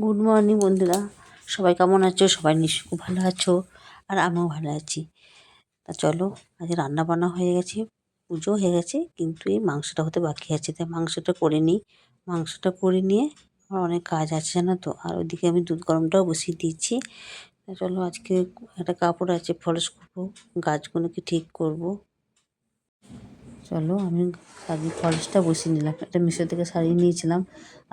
Good morning বন্ধুরা, সবাই কেমন আছো? সবাই নিশ্চয়ই খুব ভালো আছো, আর আমিও ভালো আছি। তা চলো, আজ রান্না বান্না হয়ে গেছে, পুজো হয়ে গেছে, কিন্তু এই মাংসটা হতে বাকি আছে। তাই মাংসটা করে নিই। মাংসটা করে নিয়ে আমার অনেক কাজ আছে জানো তো। আর ওইদিকে আমি দুধ গরমটাও বসিয়ে দিয়েছি। তা চলো, আজকে একটা কাপড় আছে, ফলস করবো, গাছগুলোকে ঠিক করব। চলো, আমি আগে ফলসটা বসিয়ে নিলাম। একটা মিশো থেকে শাড়ি নিয়েছিলাম,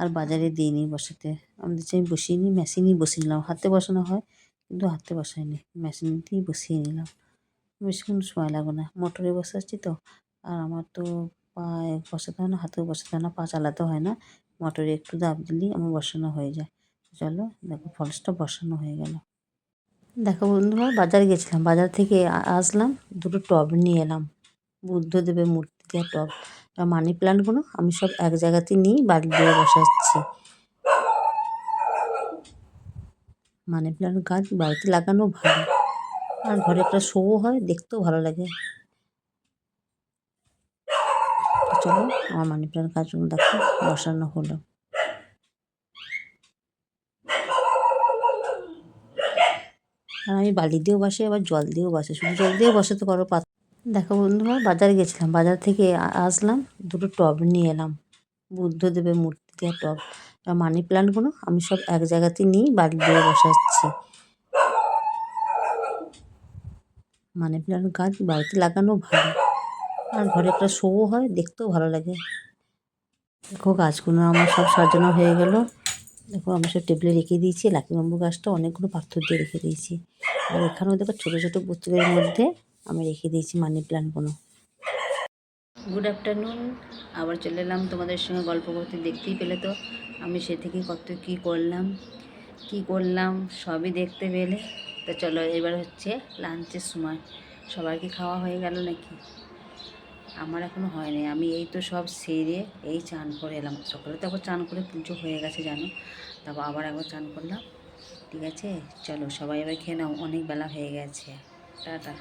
আর বাজারে দিইনি বসাতে। আমি দিচ্ছি, আমি বসিয়ে নিই, মেশিনেই বসিয়ে নিলাম। হাতে বসানো হয়, কিন্তু হাতে বসাইনি, মেশিনতেই বসিয়ে নিলাম। বেশিক্ষণ সময় লাগবে না, মোটরে বসাচ্ছি তো। আর আমার তো পায়ে বসাতে হয় না, হাতেও বসাতে হয় না, পা চালাতে হয় না। মোটরে একটু দাব দিলেই আমার বসানো হয়ে যায়। চলো, দেখো ফলসটা বসানো হয়ে গেল। দেখো বন্ধুরা, বাজারে গেছিলাম, বাজার থেকে আসলাম, দুটো টব নিয়ে এলাম, বুদ্ধদেবের মূর্তি দেওয়া টব। আর মানি প্ল্যান্টগুলো আমি সব এক জায়গাতে নিয়ে বাড়ি দিয়ে বসাচ্ছি। মানি প্ল্যান্ট গাছ বাড়িতে লাগানো ভালো, আর ঘরে একটা শোও হয়, দেখতেও ভালো লাগে। চলো, আমার মানি প্ল্যান্ট গাছগুলো দেখো বসানো হলো। আর আমি বালি দিয়েও বসে, আবার জল দিয়েও বসে, শুধু জল দিয়েও বসাতে পারো। দেখো বন্ধুরা, বাজারে গেছিলাম, বাজার থেকে আসলাম, দুটো টব নিয়ে এলাম, বুদ্ধদেবের মূর্তি দেওয়া টব। আর মানি প্ল্যান্টগুলো আমি সব এক জায়গাতে নিয়ে বাড়ি দিয়ে বসাচ্ছি। মানি প্ল্যান্ট গাছ বাড়িতে লাগানো ভালো, আর ঘরে একটা শোও হয়, দেখতেও ভালো লাগে। দেখো, গাছগুলো আমার সব সাজানো হয়ে গেল। দেখো, আমি সব টেবিলে রেখে দিয়েছি। লাকি বাম্বু গাছটা অনেকগুলো পাথর দিয়ে রেখে দিয়েছি। আর এখানেও দেখো, ছোটো ছোটো বোতলের মধ্যে আমি রেখে দিয়েছি মানি প্ল্যান্টগুলো। গুড আফটারনুন, আবার চলে এলাম তোমাদের সঙ্গে গল্প করতে। দেখতেই পেলে তো আমি সে থেকে কত কী করলাম সবই দেখতে পেলে। তো চলো, এবার হচ্ছে লাঞ্চের সময়। সবার কি খাওয়া হয়ে গেল নাকি? আমার এখনও হয়নি। আমি এই তো সব সেরে এই চান করে এলাম। সকালে তো আবার চান করে পুজো হয়ে গেছে জানো, তারপর আবার একবার চান করলাম। ঠিক আছে, চলো সবাই এবার খেয়ে নাও, অনেক বেলা হয়ে গেছে। টাটা।